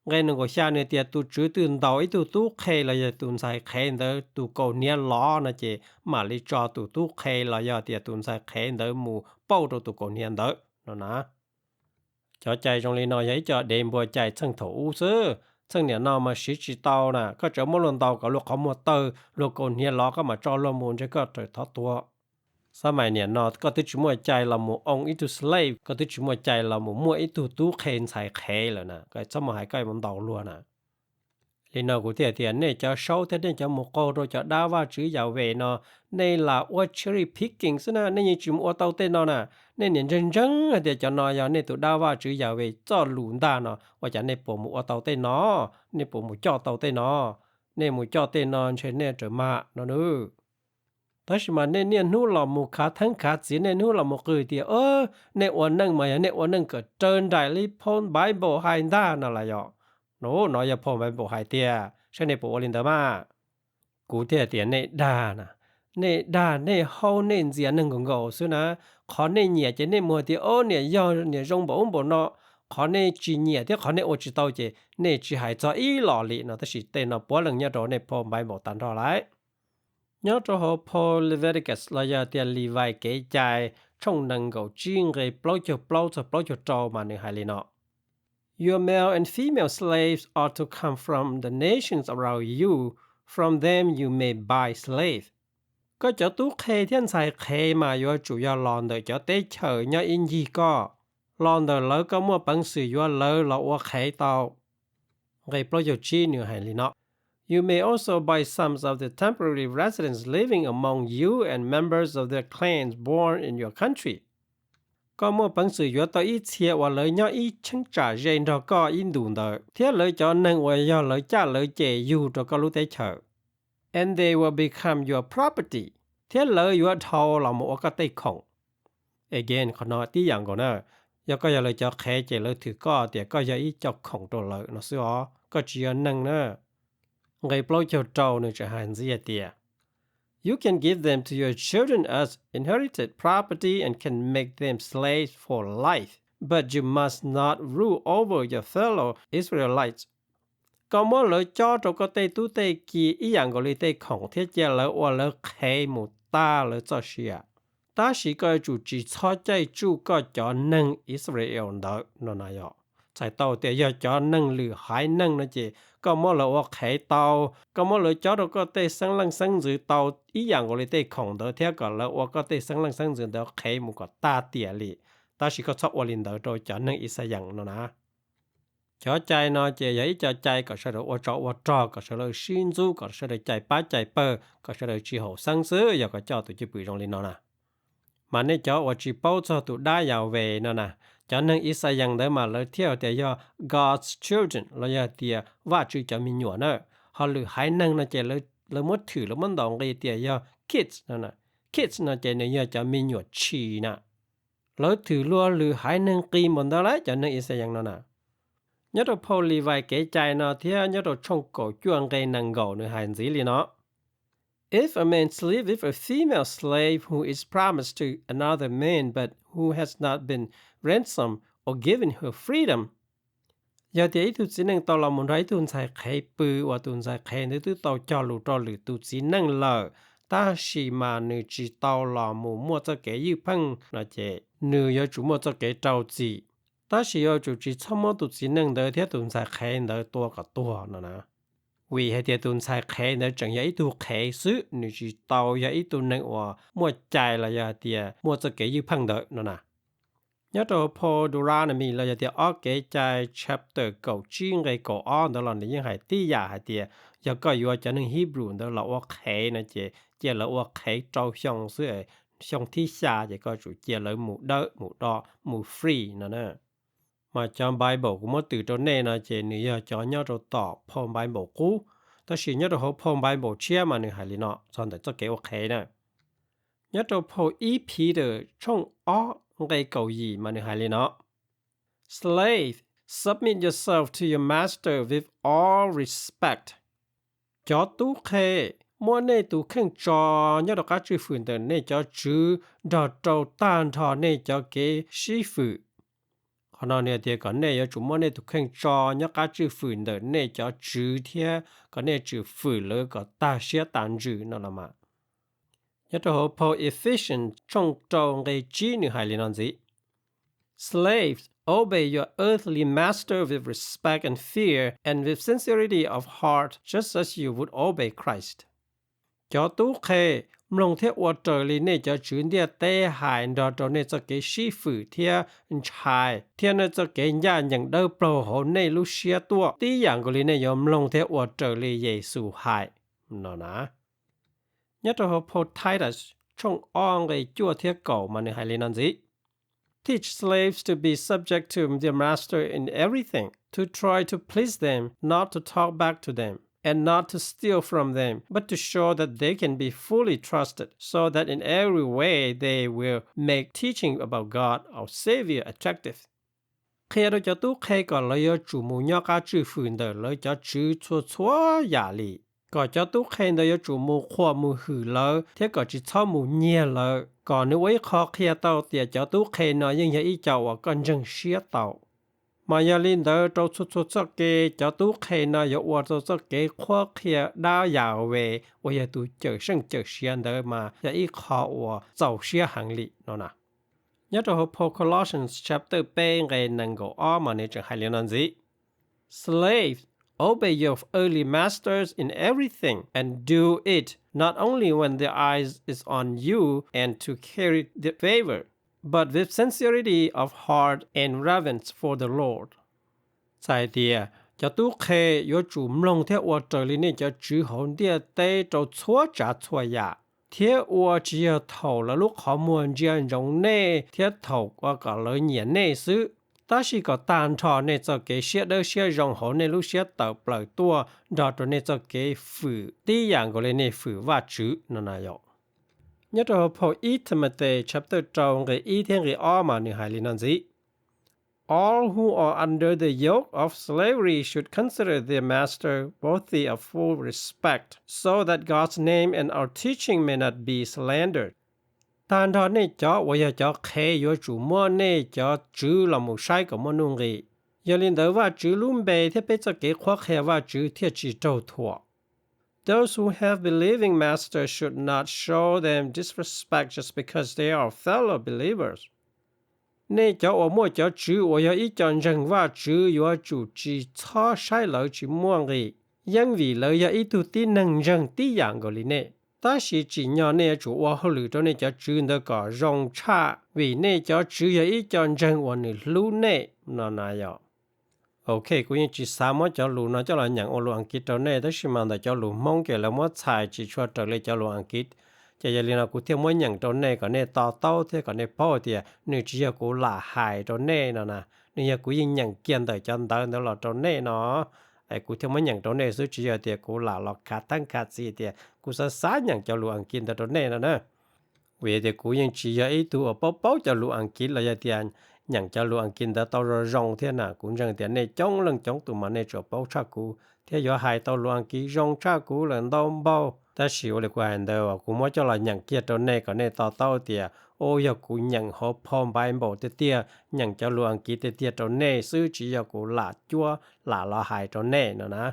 ไงนึงก็ชาเนี่ยเตียตูจื้อตื่นเดาอีตู้เคเลยตูนใส่เคเดอตูโกเนียล้อนะเจมาเลยจอตู้เคเลยเตียตูนใส่เคเดอหมู่เป้าตัวโกเนียเดอนั่นนะจอใจจงเลยน้อยจอเดมบัวใจทั้งถูซื้อซึ่งเนี่ยนอมาสิจิตาวน่ะก็จะมลนตาวกับลูกเขามัวเตอลูกคนเฮียล้อก็มาจอลมูลจะก็จะทอตัวสมัยเนี่ยนอก็ติดมัวใจเราหมู่องอิตุ slave ก็ติดมัวใจเราหมู่มัวอิตุตู้เคนใส่เคแล้วนะก็จะมาหายใกล้มันดาวลัวน่ะลีนอกูเตียเนี่ยจะเช้าแต่เนี่ยจะหมู่โกโรจะด่าว่าจื้อยาวเวนอในละว่า cherry picking ซะนะในยังจิมอเตาเต้นอน่ะในเนี่ยจังๆเดี๋ยวจะนอยาในตัวด่าว่าจื้อยาวเวจ้อหลุนดาเนาะว่าจะในปู่หมู่อเตาเต้นอในปู่หมู่จ้อเตาเต้นอในหมู่จ้อเต้นอนเช่นเนี่ยจะมาเนาะนู้แต่สิมาเนี่ยนู้หล่อหมู่ขาทั้งขาสีในนู้หล่อหมู่คือเตียในวันนึงมาในวันนึงก็เจินได้ลิพนไบเบิลไฮด้านั่นล่ะยอโน้นอยาพอไบเบิลไฮเตียใช่ในปู่อลินดามากูเตียในดาน่ะในดาในเฮาในเสียนึงของก็ซุนะขอในเนี่ยจะในมัวที่เนี่ยยอเนี่ยจงบ่บ่เนาะขอในจีเนี่ยที่ขอในโอจิตาเจในจีหายจออีหล่อลิเนาะแต่สิเตเนาะบ่หลังเนี่ยโดในพอไบเบิลตันเท่าไหร่เนี่ยโตโหพอเลเวติกัสลายาเตียลีไวเกใจช่องนังก็จิงเกปล่อยจะจอมาในไฮลิเนาะYour male and female slaves ought to come from the nations around you. From them you may buy slave. ก็จะตู้เคเทียนใส่เคมาอยู่主要ลอนเดจะเตเฉยเนี่ยอินยีก็ลอนเดแล้วก็มั่วปังสื่ออยู่เลยเราว่าเคเตาไงโปรยจีนิวไฮลิเนาะ You may also buy some of the temporary residents living among you and members of their clans born in your country.ก็มั่วปังสื่ออยู่ต่ออีเชียว่าเลยย่ออีชังจ่าเจนเราก็อินดูเดอเทียเลยจอนึงว่าย่อเลยจ้าเลยเจอยู่เราก็รู้ได้เฉย And they will become your property เทียเลยอยู่ทอเราหมดก็ได้ของ Again ขณะที่อย่างก่อนนะย่อก็อย่าเลยจะแค่เจเลยถือก็เดี๋ยวก็อย่าอีเจ้าของตัวเลยนะสิอ๋อก็เจียนึงนะไงปล่อยเจ้าเจ้าเนี่ยจะหันเสียเตียYou can give them to your children as inherited property and can make them slaves for life, but you must not rule over your fellow Israelites. ก็เมื่อเลยจอตัวก็เตตู้เตกีอีอย่างก็เลยเตของเทียเจเลยว่าเลยเคหมูตาเลยจะเสียตาสีก็จู่จีชอใจจู่ก็จอหนึ่งอิสราเอลเดอนั่นนายช在到底要叫能力还能那些ก็么了我开到ก็么了叫到个对生冷生日到一样我哋对空的贴个了我个对生冷生日的开mu个大点里但是ก็ชอบ我领导到叫能อีสอย่างเนาะนะchoใจเนาะเจยจะใจก็是我找我找ก็是心主ก็是ใจป้าใจเปก็是之后生死要ก็叫ตัวจะไปตรงนี้เนาะนะมันเนี่ยจะว่าจีเป้าจะตัวได้ยาวเวเนาะนะจะนึงอีสอย่างเดิมมาเลยเที่ยวแต่ยอ God's children เราอย่าเตียว่าจือจะมีหนวดเนอะเขาหรือหายนึงนะเจเลยมดถือแล้วมันดองเลยเตียยอ kids นั่นน่ะ kids นะเจเนี่ยจะมีหนวดชีนะแล้วถือลัวหรือหายนึงกีหมดแล้วจะนึงอีสอย่างนั้นน่ะnhớ đồ Paul li vai kể chạy nó thì nhớ đồ trong cổ chuông gây năng gạo nữa hành gì li nó If a man sleep with a female slave who is promised to another man but who has not been ransomed or given her freedom, giờ thì tu chỉ năng tao làm một cái tu sai khai bự và tu sai khai nữa tu tao cho lũ tu chỉ năng lờ ta chỉ mà nữ chỉ tao làm một mua cho cái yêu phăng là chế nữ giờ chủ mua cho cái trâu gì ta chỉ giờ chủ chỉ tham mua tu chỉ năng đỡ theo tu sai khai đỡ tua cả tua nữa nè vì hay tu sai khai đỡ chẳng giờ tu khai sự nữ chỉ tao giờ tu năng và mua chạy là giờ thì mua cho cái yêu phăng đỡ nữa nè nhớ đồ Paul Deuteronomy là giờ ở cái trái chapter 9cái câu đó là những hay tí giả hay thì giờ có yêu cho nên Hebrew đó là ở cái này chỉ là ở cái trâu xong sự xong tí xa chỉ có chủ chỉ là một đo một free nữa mà trong Bible cũng mất từ chỗ này là chỉ nữa cho nhớ đồ tỏ Paul Bible cũ ta chỉ nhớ đồ Paul Bible chia mà nữa hay là nó xong để cho cái ok nè nhớ đồ Paul E. Peter trong cái câu gì mà nữa hay là nó Slave, submit yourself to your master with all respect. Cho tu khê, mua nê tu khen cho nhớ được các chữ phượng tờ nê cho chữ đỏ trâu tan thọ nê cho cái sĩ phụ. Còn nó nè thì có nê cho mua nê tu khen cho nhớ các chữ phượng tờ nê cho chữ thế có nê chữ phụ lỡ có ta xế tàn chữ nó là mà. Nhớ đồ Paul Ephesians trong trâu cái chữ nữa hay là nó gì? Slaves, obey your earthly master with respect and fear and with sincerity of heart, just as you would obey Christ. Cho tú khê, mlong thế ua trở lý nê cho chuyến địa tê hài đỏ trò nê cho cái sĩ phụ thia chai, thia nê cho cái nhà nhận đơ pro hổ nê lưu xia tua, tí dạng của lý nê yo mlong thế ua trở lý Giê-xu hài. Nó ná. Nhớ cho hồ Paul Titus, trong ong gây chua thiết cầu mà nê hài lý năn gì. Teach slaves to be subject to their master in everything, to try to please them, not to talk back to them, and not to steal from them, but to show that they can be fully trusted, so that in every way they will make teaching about God, our Savior, attractive. Khi đó cho tú khai có lợi chủ mù nhó cá chữ phường đời lợi cho chữ chua chua giả lý. Có cho tú khai đó chủ mù khoa mù hử lợi, thế có chỉ cho mù nhẹ lợi. Còn nếu ấy khó khăn tàu thì cho tú khai nó nhưng ý cháu và con dân xía tàu. Mà nhà linh đó trâu chút cho cái cho tú khai nó yếu ua cho cái khó khăn đa dạo về và nhà tú chờ sinh chờ xuyên đó mà nhà ý khó và giàu xía hàng lý nó nè. Nhớ cho Paul Colossians chapter 3 ngày năng gỗ mà nên chẳng hay liên quan gì. Slaves, obey your earthly masters in everything and do it not only when their eyes is on you and to carry the favor, but with sincerity of heart and reverence for the Lord. Tại địa, cho tú khê yếu chủ mlong theo ua trở lý nên cho chữ hồn địa tê trâu chúa trả chúa dạ. Thế ua chỉ ở thầu là lúc họ muốn riêng rộng nê, thế thầu qua cả lời nhiệt nê sư. Ta chỉ có tàn thọ nê cho cái xe đỡ xe rộng hồn nê lúc xe tàu bởi tua, đó cho nê cho cái phụ, tí dạng của nê phụ và chữ nó nà dọ. Nhớ cho Paul E. Timothy chapter trong cái ý thiên cái mà nửa hài lý năn gì. All who are under the yoke of slavery should consider their master worthy of full respect, so that God's name and our teaching may not be slandered. Tàn thọ nê cho, và giờ cho khê yếu chủ mua nê cho chữ là một sai của môn nông nghị. Giờ linh đỡ và chữ lùm bề thế bế cho kế khoa khê và chữ thiết chỉ trâu thua. Those who have believing masters should not show them disrespect just because they are fellow believers. 那叫我莫叫主我要一讲人话主要主旨操晒了去莫个因为了要一度的能人的样个里呢但是只要那主我后里头那叫主那个容差为那叫主要一讲人我呢路内那样OK กูยังจีสามจะรู้นะจะหลังอย่างโอลูอังกฤษตอนนี้แต่ชิมันแต่จะรู้มองเกี่ยวแล้วว่าชายจีชัวตัวเลยจะรู้อังกฤษจะอย่าลืมนะกูเที่ยวมันอย่างตอนนี้ก็เนี่ยต่อเต้าเที่ยวก็เนี่ยพ่อเที่ยนี่จีกูหล่าหายตอนนี้นะนี่กูยังอย่างเกี่ยนแต่จันเดินตลอดตอนนี้เนาะไอ้กูเที่ยวมันอย่างตอนนี้สุดจีเที่ยกูหล่าหลอกขาดตั้งขาดสีเที่ยกูสะสานอย่างจะรู้อังกฤษแต่ตอนนี้นะเวเดี๋ยวกูยังจีไอ้ตัวเป้าจะรู้อังกฤษแล้วจะเที่ยอย่างจะรู้อังกฤษแต่ตอนเราเที่ยน่ะกูยังเที่ยในจ้องเรื่องจ้องตัวมันในจบเป้าชักกูเที่ยอยู่หายตอนรู้อังกฤษจ้องชักกูเรื่องดอมเป้าแต่สิวเลยกว่าอันเดียวกูมั่วจะละอย่างเกียรตัวในก็ในต่อเต้าเตียโอ้ยกูอย่างหอบพร้อมใบบอกเตี้ยอย่างจะรู้อังกฤษเตี้ยตัวในซื้อจียกูหลาจั่วหลาละหายตัวในนะ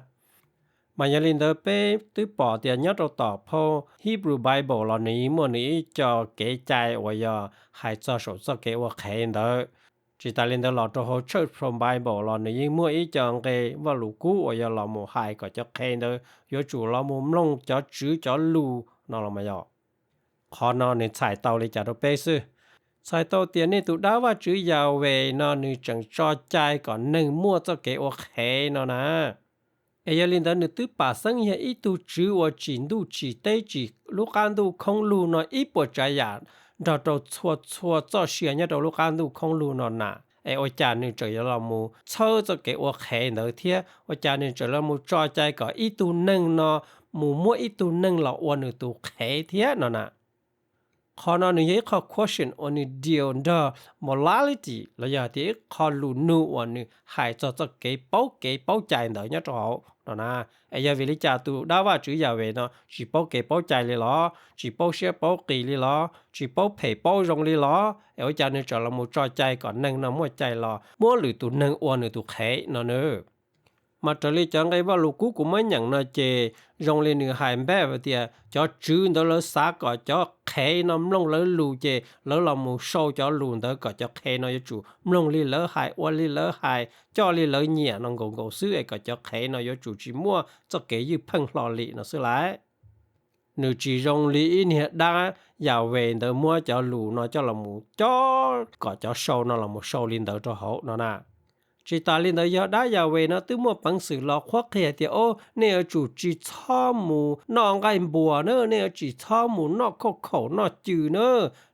มายาลินเดอร์เป้ตื้อปอเตียยอดเราต่อพอฮีบรูไบเบิลเรานี้มั่วนี้จะเก๋ใจว่ายาหายจะสดจะเก๋ว่าแข็งเด้อจิตาลินเดอร์เราจะเขาเชิดพรมไบเบิลเรานี้มั่วอีจังเกว่าลูกกูว่ายาเราหมู่หายก็จะแข็งเด้อยจู่เราหมู่ลงจะจื้อจะลู่นอเราไม่ยอขอนอนในสายเตาเลยจะเราเป้ซื้อสายเตาเตียนี่ตุดาว่าจื้อยาวเวนอนนี่จังจอใจก่อนหนึ่งมั่วจะเก๋ว่าแข็งนอนะเอยลินเดอร์นึกตื้อป่าสังเฮียอีตูจื้อว่าจีนดูจีเตจีลูกการดูคงลู่นออีปวดใจหยาดดอกชัวจ่อเสียเนี่ยดอกลูกการดูคงลู่นอน่ะไอ้อาจารย์นี่เจอเราหมู่เชื่อจะเก๋ว่าแข็งเด้อเทียอาจารย์นี่เจอเราหมู่จอใจก็อีตูหนึ่งนอหมู่มั่วอีตูหนึ่งเราอ้วนอีตูแข็งเทียนอน่ะขอนอนนี่เขา question on the deal the morality แล้วอย่าที่เขารู้นู่วันนี้หายจะเก๋เป้าใจเด้อเนี่ยจ้านะไอ้ยาวิลิจาตูดาว่าจื้อยาเวเนาะจีเป้าเก๋เป้าใจเลยเหรอจีเป้าเสียเป้ากีเลยเหรอจีเป้าเผยเป้ารงเลยเหรอไอ้อาจารย์นี่จะเราหมู่จอใจก่อนหนึ่งนะมั่วใจเหรอมั่วหรือตูหนึ่งอ้วนหรือตูแข็งเนาะเนอมาตลีจังไงว่าลูกกูไม่อย่างน่ะเจรงเลยนึงหายแบบเดียจะจื้อเดลสาก็จะแค่น้ำลงเลยลูเจแล้วเราหมู่โซจะลูเดก็จะแค่น้อยจู่ลงเลยเลยหายอ้วนเลยเลยหายจ่อเลยเลยเนี่ยน้องกงซื้อไอ้ก็จะแค่น้อยจู่จีมั่วจะเกยยืพังหล่อลีนะซื้อไรนึกจีรงลีเนี่ยได้อย่าเวนเดมั่วจะลูน้อยจะเราหมู่จ่อก็จะโซน้องเราหมู่โซลินเดจะเขาเนาะนะจีตาลินเดยได้ยาเวนะตึมัวปังสือลอควักเขียเตียโอเนี่ยจู่จีช้อหมูนองไก่บัวเนอเนี่ยจีช้อหมูนอกเขานอกจือเนอ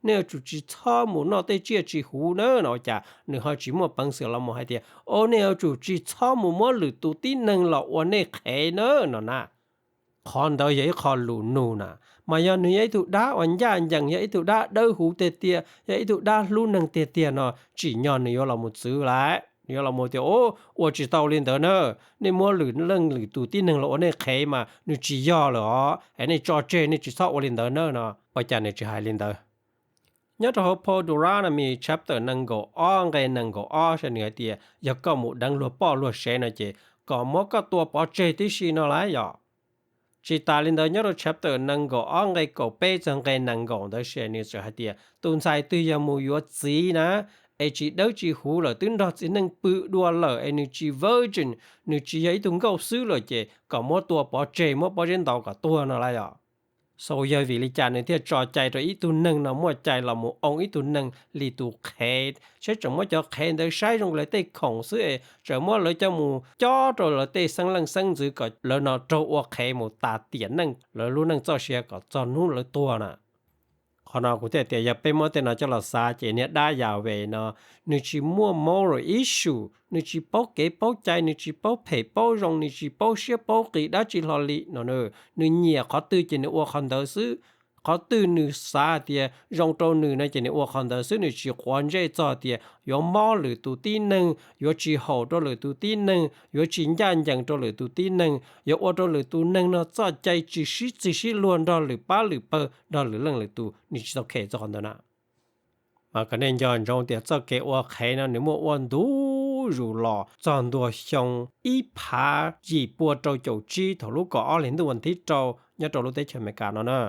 เนี่ยจู่จีช้อหมูนอกเตเจียจีหูเนอเนาะจ้ะเนี่ยเขาจีมัวปังสือเราหมูให้เตียโอเนี่ยจู่จีช้อหมูมัวหรือตูตีหนึ่งหลอกวันเนี่ยแค่เนอเนาะนะคอนเดยคอนลูนูนะมายาเนี่ยตุดาอันยานอย่างยาตุดาเดอหูเตเตียยาตุดาลูนังเตเตียเนาะจีญอนเนี่ยเราหมดซื้อแล้ว你老母的哦，我知道领导呢，你莫论读的能了，我那开嘛，你只要了哦，哎，你照这你知道我领导呢，我讲你只还领导。nhớ cho Paul Deuteronomy chapter 能够安个能够安是那点，一个木当落包落谁那些，个么个多包这的是哪来呀？chỉ ta lên đó nhớ chapter 能够安个狗背成个能够的是那些点，东西对呀木有子呢。ไอจีเดจีหูเลยตึ้งดอสินึงปืดัวเลยไอนึจี virgin นึจีไอตุงเก้าซื้อเลยเจก็มัวตัวปอเจมัวปอเจนดาวกับตัวนั่นแหละอ่ะโซยวิลิจานึงที่จอใจตัวอีตัวนึงนะมัวใจเรามัวองอีตัวนึงลีตัวแคดใช้จมัวจะแคดได้ใช้ลงเลยเตะของซื้อจมัวเลยจะมัวจ่อตัวเลยเตะสังลังสังจือก็แล้วนอโจว่าแคมัวตาเตียนนึงแล้วรู้นึงเจ้าเชียก็จอนู้นเลยตัวน่ะขณะกูแต่อย่าไปมัวแต่น่ะจะละซาเจเนี่ยได้ยาวเวเนาะนึจิมัว moral issue นึจิป้อเก๋ป้อใจนึจิป้อเผป้อรงนึจิป้อเสียป้อกีได้จิลอลิเนาะนึเนี่ยเขาตื้อเจเนี่ยว่าคันเดอซื้อเขาตื้อนึซาเตียรงโตนึในเจเนี่ยว่าคันเดอซื้อนึจิควรใจจอเตียยอมมอหรือตูตีนึงยอจิโหโตหรือตูตีนึงยอจิญญาณยังโตหรือตูตีนึงยออโตหรือตูนึงเนาะจอใจจิล้วนดอหรือป้าหรือเปอดอหรือเรื่องหรือตูนี่จะต้องเคจอนนะมาก็เน้นย้อนจงเตียจะเกว่าใครนะนี่มัววันดูรู้หล่อจอนตัวชงอีผาจีปัวโจโจจีถลุก็อ้อเห็นตัววันที่โจเนี่ยโจรู้ได้เฉยไม่การเนาะ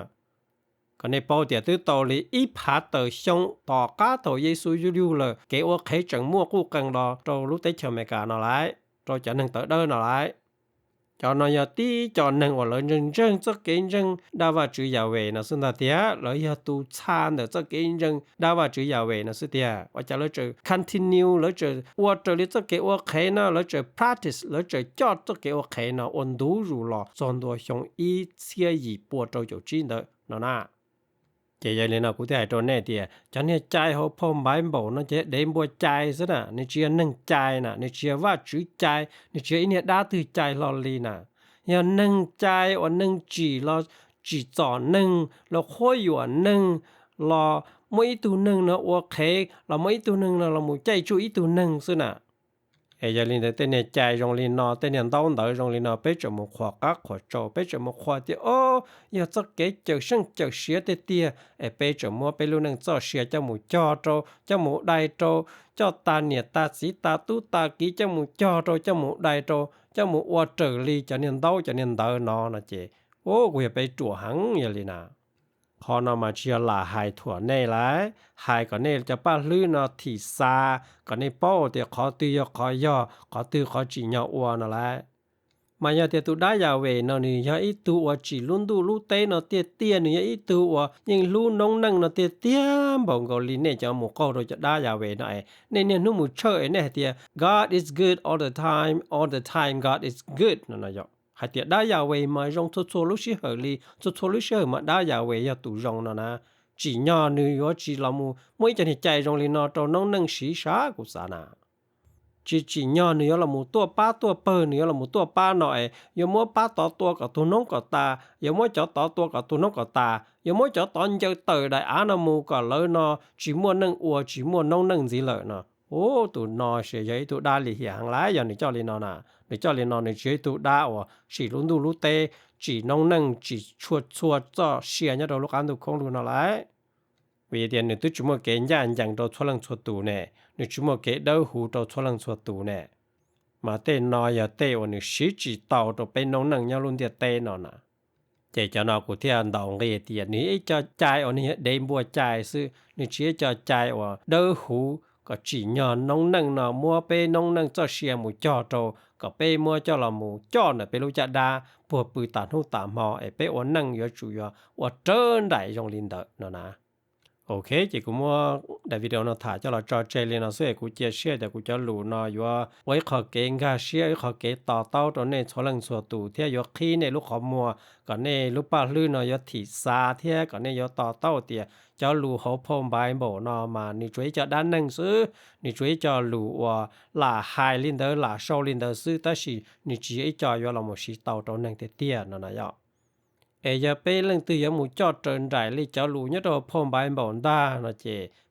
ก็ในเป้าเตียตื้อโตลีอีผาเตอชงต่อกาโตเยซูอยู่เลยเกอเคจังมั่วกู้กันรอโตรู้เตเชเมกาเนาะหลายโตจะนึงเตอเด้อเนาะหลายcho nó ya tí cho nên ở lớn dân dân cho cái dân đã vào chữ giáo về nó xin ta tiếc lợi ya tu chan được cho cái dân đã vào chữ giáo về nó xin tiếc và cho lợi chữ continue lợi chữ water lợi cho cái ok nó lợi chữ practice lợi chữ cho cái ok nó ổn đủ rồi lo toàn đồ xong ý chia gì bộ trâu chỗ chín đó nó na chỉ vậy nên cụ thể cho nên thì cho nên trái họ phong bài bảo nó chỉ để mua trái rất là nên chỉ nâng trái nè nên chỉว่าchữ trái nên chỉ này đã từ trái lo li nè ya nâng trái và nâng chỉ lo chỉ cho nâng lo khốiอยู่nâng lo mỗi tu nâng nó ok là mỗi tu nâng là một trái chú ý tu nâng xưa nè giờ linh tên này chạy trong linh nó tên này đau đỡ trong linh nó bây giờ một khoa các khoa trâu bây giờ một khoa thì giờ cho cái chợ sinh chợ xía tê tia bây giờ mua bây lúc năng cho xía cho một cho trâu cho một đại trâu cho ta nhiệt ta sĩ ta tu ta ký cho một cho trâu cho một đại trâu cho một hoa trở ly cho nên đau cho nên đỡ nó là chị quỳ bây chùa hắn giờ linh nàoพอนามาเชียลาหายถั่วแน่หลายหายก็เน่จะป้าลื้อนาที่ซาก็ในป้อเตียขอตือขอย่อขอตือขอจีญาอัวนั่นแหละมายาเตียตุได้ยาเวนนี่ยาอีตัวว่าจีลุนดูลูเตนเตียเตียนี่ยาอีตัวว่ายังลูน้องนั่งเตียเตียบ่งกอลีเนี่ยจะหมู่ก็จะได้ยาเวน่ะเนี่ยนุ่มเชยเนี่ยเตีย God is good all the time God is good นั่นน่ะยอหายเตียได้ยาเวมาจงทั่วๆลูกชิเหลีทั่วๆลูกชิมาได้ยาเวยาตุจงนะจีญานี่ยอจีลามูไม่จะให้ใจจงลีนอตน้องนั่งสีชากุสานาจีญานี่ยอละมูตัวป้าตัวเปิ้นนี่ยอละมูตัวป้าหน่อยยอมัวป้าต่อตัวกับตัวน้องกับตายอมัวจะต่อตัวกับตัวน้องกับตายอมัวจะตอนเจอเตอได้อานามูก็เลยนอจีมัวนั่งอัวจีมัวน้องนั่งสิเลยนะโอ้ตัวนอเสียใหญ่ตัวดาลีเหียงหลายอย่างนี้เจ้าลีนอน่ะ你叫你拿你接度大哦，是轮到路得，只能只出做些那道路干都空路拿来。为点你都怎么给人讲到出能出度呢？你怎么给到湖到出能出度呢？嘛得拿呀得我你实际到都被农能要轮的得呢呐。这叫那古天当个点你叫ใจ哦你得บัวใจ是你直接叫ใจ哦到湖。ก็จีญาน้องนั่งน่ะมัวไปน้องนั่งเจ้าเสียหมู่จ่อโตก็ไปมัวเจ้าละหมู่จ่อน่ะไปรู้จักดาปัวปือตาหูตาหมอไปอนั่งอยู่จุยว่าเจิ้นได้ยงลินเดเนาะนะโอเคจิกูมัวได้วิดีโอเนาะถ่ายเจ้าละจอเจเลเนาะซึ่งกูเจียเชื่อแต่กูจะรู้เนาะว่าไว้ขอเกงกาเชื่อขอเกต่อเต้าตัวนี้ชลังสัวตู่เที่ยขี้ในลูกขอมัวก็ในลูกป้าลื่นเนาะยถีซาเที่ยก็ในยต่อเต้าเตียเจ้าลู่เขาพมบายบ่นอมานี่ช่วยจะด้านหนังสือนี่ช่วยจะลู่ว่าหล่าไฮลินเดอร์หล่าโซลินเดอร์ซื้อแต่สินี่จีไอจอยเราหมดสิเต่าตัวหนังเตี้ยนั่นนะยออย่าไปเรื่องตื่นหมู่จอดเดินได้เลยเจ้าลู่เนี่ยตัวพมบายบ่ได้นะเจ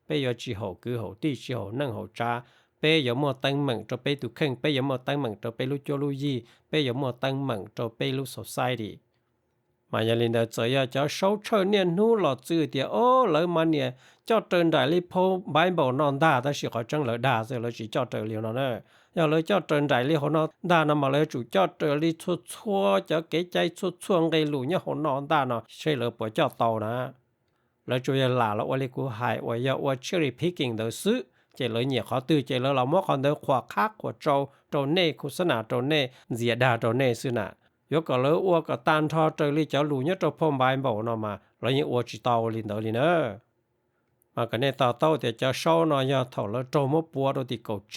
ไปยอจีหัวคือหัวตีจีหัวนั่งหัวจ้าไปยอมัวตั้งมั่งจะไปตุกเข่งไปยอมัวตั้งมั่งจะไปลู่โจลู่ยี่ไปยอมัวตั้งมั่งจะไปลู่โซไซตี้mà nhà linh đã chơi cho sáu chơi niên nu lọt chữ thì lỡ mà nè cho trên đại lý po bài bảo non đa ta chỉ có chân lỡ đa rồi lỡ chỉ cho trời liều nó nữa giờ lỡ cho trên đại lý họ nó đa nó mà lỡ chủ cho trời lý chua chua cho cái trái chua chua cái lù nhá họ non đa nó sẽ lỡ bỏ cho tàu nè lỡ chủ yếu là lỡ lý của hải và giờ cherry picking đó xứ chỉ lỡ nhiều khó từ chỉ lỡ là mất còn đỡ khoa khác của trâu nê của sân nào trâu nê dìa đa trâu nê xứ nèยกก็เลยอ้วก็ตานทอเจอลิเจ้าหลูเนี่ยตัวพมบายบ่เนาะมาแล้วยังอ้วจิตาวลินเดอลิเนอมาก็เนี่ยต่อเต้าแต่จะเศร้าเนาะยาเฒ่าแล้วโจมปัวโดติเกาเจ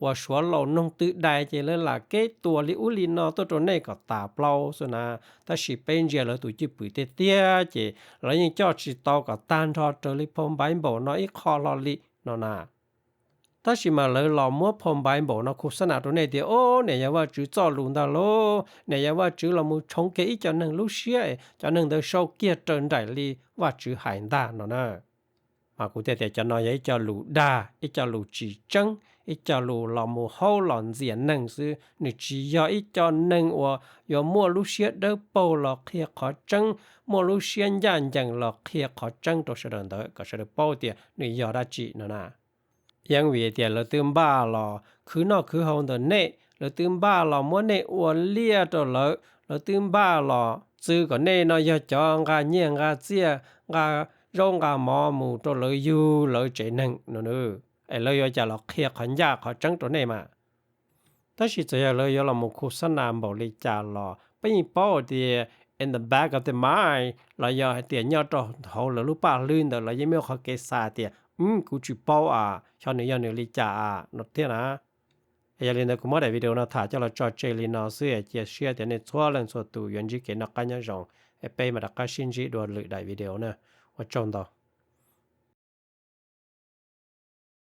ว่าสวนเรานงตึได้เจเลยล่ะเกตัวลิอุลินเนาะตัวนี้ก็ตาเปล่าซะนะถ้าสิเป็นเจแล้วตัวจิปือเตี้ยเจแล้วยังเจ้าจิตาวก็ตานทอเจอลิพมบายบ่เนาะอีคอลอลิเนาะนะถ้าสิมาเลยหล่อมัวพมบายบ่เนาะคุสนาตัวนี้เดียวเนี่ยอย่าว่าจื้อจ่อลุนดาโลเนี่ยอย่าว่าจื้อเรามูชงเกอีจะนึงลูเสียจะนึงเดอโชเกียเจินได้ลีว่าจื้อหายดาเนาะนะมากูแต่จะน้อยจะลูดาอีจะลูจีจังอีจะลูเรามูเฮาหลอนเสียนึงซื้อนี่จียออีจะนึงว่าอย่ามัวลูเสียเด้อโปหลอกเคียขอจังมัวลูเสียนยันจังหลอกเคียขอจังตัวเสด็จเด้อก็เสด็จโปเตียนี่ยอดาจีเนาะนะยังเวียเตียเราตื่นบ้าหรอคือนอกคือเฮาเดเน่เราตื่นบ้าหรอมัวเน่อวนเลียตัวเราตื่นบ้าหรอ ซื้อก็เน่เนาะยาจองกาเยี่ยงกาเจียการ้องกาหมอหมู่ตัวเลยอยู่เลยใจหนึ่งนู่นเออไอ้เลยจะหลอกเคลียร์ขันยากเขาจังตัวเน่มาถ้าสิจะเลยเราหมู่คุสนามบริจาคหรอไปยิงเป้าเดีย in the back of the mind เราอยากให้เตียนยอดตัวเขาหรือลูกป้าลื่นแต่เรายังไม่เขาเกษาเตียกูจีเป้าชาวเหนือยเหนือลิจานดเทียนะอย่าลืมนะกูมาได้วิดีโอนะถ่ายจะเราจอเจลินอซื้อเจียเชียเดี๋ยวในทั่วเรื่องส่วนตัวยันจีเกนักการยังจงไปมาดักการชินจีดวนหรือได้วิดีโอนะว่าจงต่อ